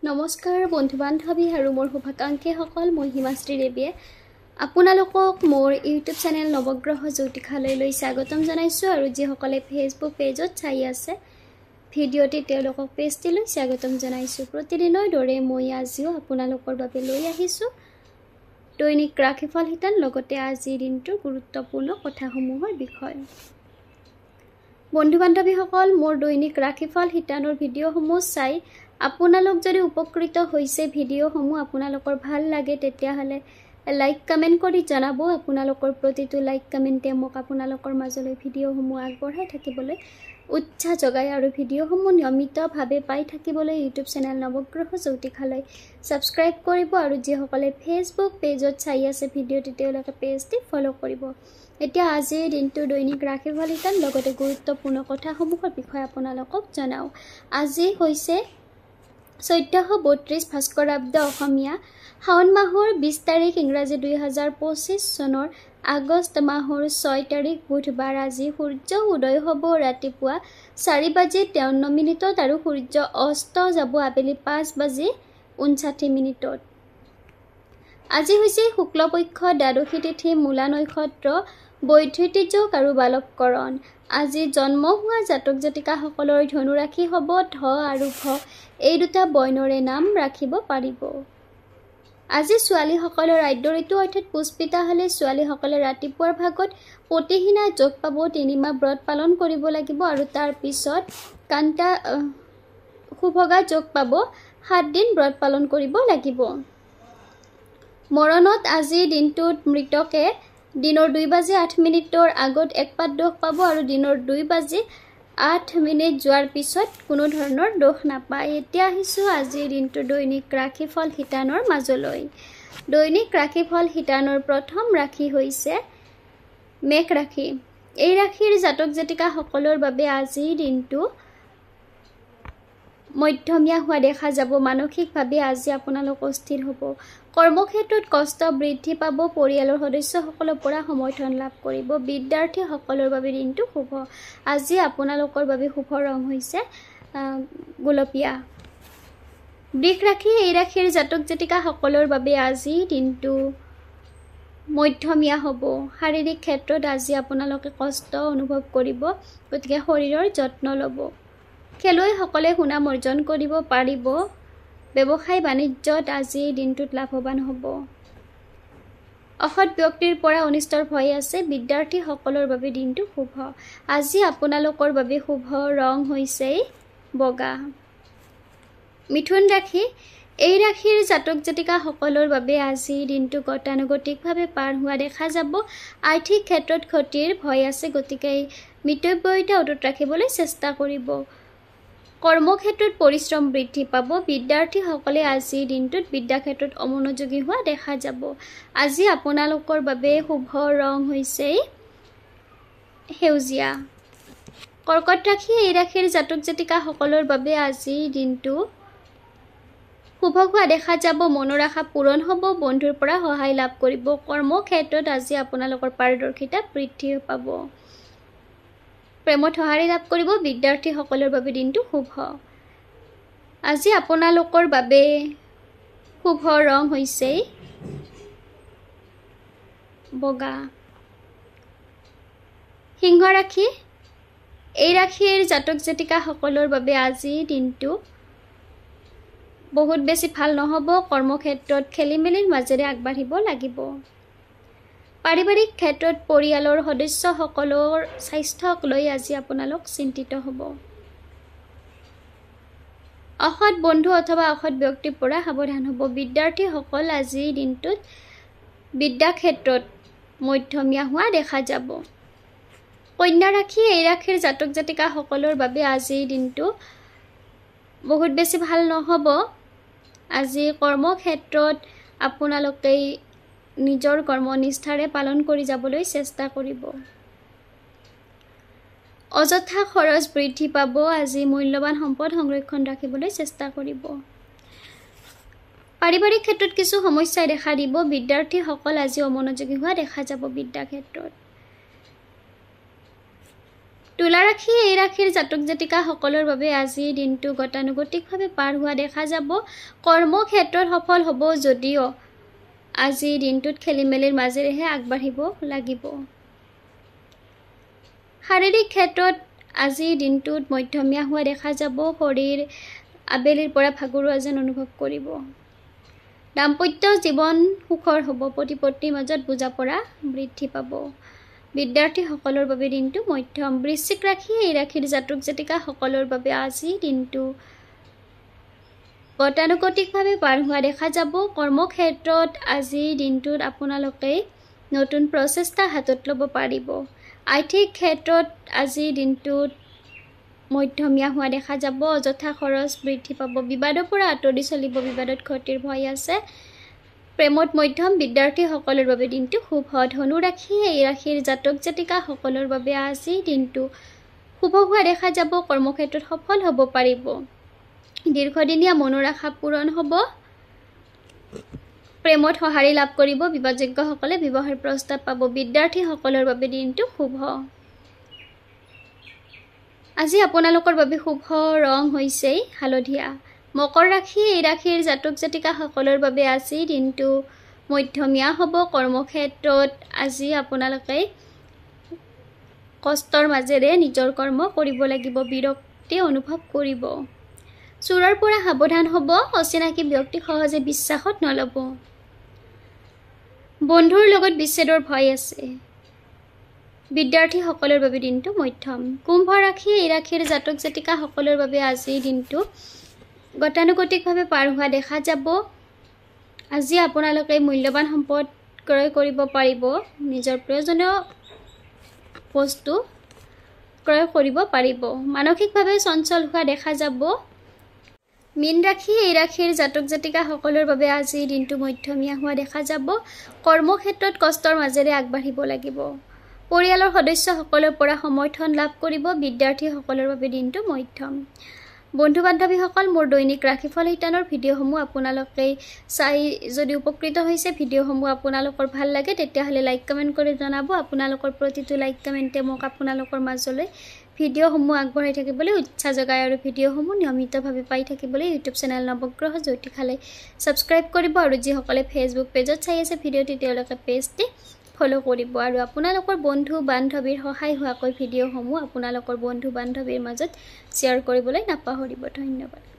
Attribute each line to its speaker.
Speaker 1: নমস্কাৰ বন্ধু বান্ধৱী আৰু মোৰ শুভাকাংক্ষীসকল মই হিমাশ্ৰী দেৱীয়ে আপোনালোকক মোৰ ইউটিউব চেনেল নৱগ্ৰহ জ্যোতিষালয়লৈ স্বাগতম জনাইছোঁ আৰু যিসকলে ফেচবুক পেজত চাই আছে ভিডিঅ'টি তেওঁলোকক পেজটিলৈ স্বাগতম জনাইছোঁ। প্ৰতিদিনৰ দৰে মই আজিও আপোনালোকৰ বাবে লৈ আহিছোঁ দৈনিক ৰাশিফল হিতান লগতে আজিৰ দিনটোৰ গুৰুত্বপূৰ্ণ কথাসমূহৰ বিষয়। বন্ধু বান্ধৱীসকল মোৰ দৈনিক ৰাশিফল হিতানৰ ভিডিঅ'সমূহ চাই আপোনালোক যদি উপকৃত হৈছে ভিডিঅ'সমূহ আপোনালোকৰ ভাল লাগে তেতিয়াহ'লে লাইক কমেণ্ট কৰি জনাব। আপোনালোকৰ প্ৰতিটো লাইক কমেণ্টে মোক আপোনালোকৰ মাজলৈ ভিডিঅ'সমূহ আগবঢ়াই থাকিবলৈ উৎসাহ যোগায় আৰু ভিডিঅ'সমূহ নিয়মিতভাৱে পাই থাকিবলৈ ইউটিউব চেনেল নৱগ্ৰহ জ্যোতিষালয় ছাবস্ক্ৰাইব কৰিব আৰু যিসকলে ফেচবুক পেজত চাই আছে ভিডিঅ'টি তেওঁলোকে পেজটি ফ'ল' কৰিব। এতিয়া আজিৰ দিনটোৰ দৈনিক ৰাশিফল হিতান লগতে গুৰুত্বপূৰ্ণ কথাসমূহৰ বিষয়ে আপোনালোকক জনাওঁ। আজি হৈছে 1432 ভাস্কৰাব্দ অসমীয়া শাওণ মাহৰ 20 তাৰিখ ইংৰাজী 2025 চনৰ আগষ্ট মাহৰ 6 তাৰিখ বুধবাৰ। আজি সূৰ্য উদয় হ'ব ৰাতিপুৱা 4:53 আৰু সূৰ্য অস্ত যাব আবেলি 5:59। আজি হৈছে শুক্লপক্ষ দ্বাদশী তিথি মূলা নক্ষত্ৰ বৈধৃতি যোগ আৰু বালৱকৰণ। আজি জন্ম হোৱা জাতক জাতিকাসকলৰ ধনু ৰাশি হ'ব ধ আৰু ভ এই দুটা বৰ্ণৰে নাম ৰাখিব পাৰিব। আজি ছোৱালীসকলৰ আদ্য ঋতু অৰ্থাৎ পুষ্পিতা হ'লে ছোৱালীসকলে ৰাতিপুৱাৰ ভাগত প্ৰতিহিনা যোগ পাব, 3 মাহ ব্ৰত পালন কৰিব লাগিব আৰু তাৰ পিছত কান্তা সুভগা যোগ পাব, 7 দিন ব্ৰত পালন কৰিব লাগিব। মৰণত আজিৰ দিনটোত মৃতকে দিনৰ 2:08 আগত একপাত দোষ পাব আৰু দিনৰ 2:08 যোৱাৰ পিছত কোনো ধৰণৰ দোষ নাপায়। এতিয়া আহিছোঁ আজিৰ দিনটোৰ দৈনিক ৰাশিফল হিতানৰ মাজলৈ। দৈনিক ৰাশিফল হিতানৰ প্ৰথম ৰাশি হৈছে মেঘ ৰাশি। এই ৰাশিৰ জাতক জাতিকাসকলৰ বাবে আজিৰ দিনটো মধ্যমীয়া হোৱা দেখা যাব। মানসিকভাৱে আজি আপোনালোক অস্থিৰ হ'ব। কৰ্মক্ষেত্ৰত কষ্ট বৃদ্ধি পাব, পৰিয়ালৰ সদস্যসকলৰ পৰা সমৰ্থন লাভ কৰিব। বিদ্যাৰ্থীসকলৰ বাবে দিনটো শুভ। আজি আপোনালোকৰ বাবে শুভ ৰং হৈছে গোলপীয়া। বৃষ ৰাশি এই ৰাশিৰ জাতক জাতিকাসকলৰ বাবে আজি দিনটো মধ্যমীয়া হ'ব। শাৰীৰিক ক্ষেত্ৰত আজি আপোনালোকে কষ্ট অনুভৱ কৰিব, গতিকে শৰীৰৰ যত্ন ল'ব। খেলুৱৈসকলে সুনাম অৰ্জন কৰিব পাৰিব। ব্যৱসায় বাণিজ্যত আজিৰ দিনটোত লাভৱান হ'ব। অসৎ ব্যক্তিৰ পৰা অনিষ্টৰ ভয় আছে। বিদ্যাৰ্থীসকলৰ বাবে দিনটো শুভ। আজি আপোনালোকৰ বাবে শুভ ৰং হৈছে বগা। মিথুন ৰাশি এই ৰাশিৰ জাতক জাতিকাসকলৰ বাবে আজিৰ দিনটো গতানুগতিকভাৱে পাৰ হোৱা দেখা যাব। আৰ্থিক ক্ষেত্ৰত ক্ষতিৰ ভয় আছে, গতিকে মিতব্যয়িতা অটুট ৰাখিবলৈ চেষ্টা কৰিব। কৰ্মক্ষেত্ৰত পৰিশ্ৰম বৃদ্ধি পাব। বিদ্যাৰ্থীসকলে আজিৰ দিনটোত বিদ্যাক্ষেত্ৰত অমনোযোগী হোৱা দেখা যাব। আজি আপোনালোকৰ বাবে শুভ ৰং হৈছে সেউজীয়া। কৰ্কট ৰাশি এই ৰাশিৰ জাতক জাতিকাসকলৰ বাবে আজিৰ দিনটো শুভ হোৱা দেখা যাব। মনৰ আশা পূৰণ হ'ব, বন্ধুৰ পৰা সহায় লাভ কৰিব। কৰ্মক্ষেত্ৰত আজি আপোনালোকৰ পাৰদৰ্শিতা বৃদ্ধি পাব। প্ৰেমত সঁহাৰি লাভ কৰিব। বিদ্যাৰ্থীসকলৰ বাবে দিনটো শুভ। আজি আপোনালোকৰ বাবে শুভ ৰং হৈছে বগা। সিংহ ৰাশি এই ৰাশিৰ জাতক জাতিকাসকলৰ বাবে আজিৰ দিনটো বহুত বেছি ভাল নহ'ব। কৰ্মক্ষেত্ৰত খেলি মেলিৰ মাজেৰে আগবাঢ়িব লাগিব। পাৰিবাৰিক ক্ষেত্ৰত পৰিয়ালৰ সদস্যসকলৰ স্বাস্থ্যক লৈ আজি আপোনালোক চিন্তিত হ'ব। অসৎ বন্ধু অথবা অসৎ ব্যক্তিৰ পৰা সাৱধান হ'ব। বিদ্যাৰ্থীসকল আজিৰ দিনটোত বিদ্যাক্ষেত্ৰত মধ্যমীয়া হোৱা দেখা যাব। কন্যা ৰাশি এই ৰাশিৰ জাতক জাতিকাসকলৰ বাবে আজিৰ দিনটো বহুত বেছি ভাল নহ'ব। আজি কৰ্মক্ষেত্ৰত আপোনালোকে নিজৰ কৰ্মনিষ্ঠাৰে পালন কৰি যাবলৈ চেষ্টা কৰিব। অযথা খৰচ বৃদ্ধি পাব। আজি মূল্যৱান সম্পদ সংৰক্ষণ ৰাখিবলৈ চেষ্টা কৰিব। পাৰিবাৰিক ক্ষেত্ৰত কিছু সমস্যাই দেখা দিব। বিদ্যাৰ্থীসকল আজি অমনোযোগী হোৱা দেখা যাব বিদ্যাক্ষেত্ৰত। তুলা ৰাশি এই ৰাশিৰ জাতক জাতিকাসকলৰ বাবে আজিৰ দিনটো গতানুগতিকভাৱে পাৰ হোৱা দেখা যাব। কৰ্মক্ষেত্ৰত সফল হ'ব যদিও আজিৰ দিনটোত খেলিমেলিৰ মাজেৰেহে আগবাঢ়িব লাগিব। শাৰীৰিক ক্ষেত্ৰত আজিৰ দিনটোত মধ্যমীয়া হোৱা দেখা যাব। শৰীৰ আবেলিৰ পৰা ভাগৰুৱা যেন অনুভৱ কৰিব। দাম্পত্য জীৱন সুখৰ হ'ব। পতি পত্নীৰ মাজত বুজাপৰা বৃদ্ধি পাব। বিদ্যাৰ্থীসকলৰ বাবে দিনটো মধ্যম। বৃশ্চিক ৰাশি এই ৰাশিৰ জাতক জাতিকাসকলৰ বাবে আজিৰ দিনটো গতানুগতিকভাৱে পাৰ হোৱা দেখা যাব। কৰ্মক্ষেত্ৰত আজিৰ দিনটোত আপোনালোকে নতুন প্ৰচেষ্টা হাতত ল'ব পাৰিব। আৰ্থিক ক্ষেত্ৰত আজিৰ দিনটোত মধ্যমীয়া হোৱা দেখা যাব। অযথা খৰচ বৃদ্ধি পাব। বিবাদৰ পৰা আঁতৰি চলিব। বিবাদত ক্ষতিৰ ভয় আছে। প্ৰেমত মধ্যম। বিদ্যাৰ্থীসকলৰ বাবে দিনটো শুভ। ধনু ৰাশি এই ৰাশিৰ জাতক জাতিকাসকলৰ বাবে আজিৰ দিনটো শুভ হোৱা দেখা যাব। কৰ্মক্ষেত্ৰত সফল হ'ব পাৰিব। দীৰ্ঘদিনীয়া মনৰ আশা পূৰণ হ'ব। প্ৰেমত সঁহাৰি লাভ কৰিব। বিবাহযোগ্যসকলে বিবাহৰ প্ৰস্তাৱ পাব। বিদ্যাৰ্থীসকলৰ বাবে দিনটো শুভ। আজি আপোনালোকৰ বাবে শুভ ৰং হৈছে হালধীয়া। মকৰ ৰাশি এই ৰাশিৰ জাতক জাতিকাসকলৰ বাবে আজি দিনটো মধ্যমীয়া হ'ব। কৰ্মক্ষেত্ৰত আজি আপোনালোকে কষ্টৰ মাজেৰে নিজৰ কৰ্ম কৰিব লাগিব। বিৰক্তি অনুভৱ কৰিব। চোৰৰ পৰা সাৱধান হ'ব। অচিনাকি ব্যক্তিক সহজে বিশ্বাসত নল'ব। বন্ধুৰ লগত বিচ্ছেদৰ ভয় আছে। বিদ্যাৰ্থীসকলৰ বাবে দিনটো মধ্যম। কুম্ভ ৰাশি এই ৰাশিৰ জাতক জাতিকাসকলৰ বাবে আজিৰ দিনটো গতানুগতিকভাৱে পাৰ হোৱা দেখা যাব। আজি আপোনালোকে মূল্যৱান সম্পদ ক্ৰয় কৰিব পাৰিব। নিজৰ প্ৰয়োজনীয় বস্তু ক্ৰয় কৰিব পাৰিব। মানসিকভাৱে চঞ্চল হোৱা দেখা যাব। মীন ৰাশি এই ৰাশিৰ জাতক জাতিকাসকলৰ বাবে আজিৰ দিনটো মধ্যমীয়া হোৱা দেখা যাব। কৰ্মক্ষেত্ৰত কষ্টৰ মাজেৰে আগবাঢ়িব লাগিব। পৰিয়ালৰ সদস্যসকলৰ পৰা সমৰ্থন লাভ কৰিব। বিদ্যাৰ্থীসকলৰ বাবে দিনটো মধ্যম। বন্ধু বান্ধৱীসকল, মোৰ দৈনিক ৰাশিফল শিতানৰ ভিডিঅ'সমূহ আপোনালোকে চাই যদি উপকৃত হৈছে, ভিডিঅ'সমূহ আপোনালোকৰ ভাল লাগে তেতিয়াহ'লে লাইক কমেণ্ট কৰি জনাব। আপোনালোকৰ প্ৰতিটো লাইক কমেণ্টে মোক আপোনালোকৰ মাজলৈ ভিডিঅ'সমূহ আগবঢ়াই থাকিবলৈ উৎসাহ যোগায় আৰু ভিডিঅ'সমূহ নিয়মিতভাৱে পাই থাকিবলৈ ইউটিউব চেনেল নৱগ্ৰহ জ্যোতিষালয় ছাবস্ক্ৰাইব কৰিব আৰু যিসকলে ফেচবুক পেজত চাই আছে ভিডিঅ'টি তেওঁলোকে পেজটি ফ'ল' কৰিব আৰু আপোনালোকৰ বন্ধু বান্ধৱীৰ সহায় হোৱাকৈ ভিডিঅ'সমূহ আপোনালোকৰ বন্ধু বান্ধৱীৰ মাজত শ্বেয়াৰ কৰিবলৈ নাপাহৰিব। ধন্যবাদ।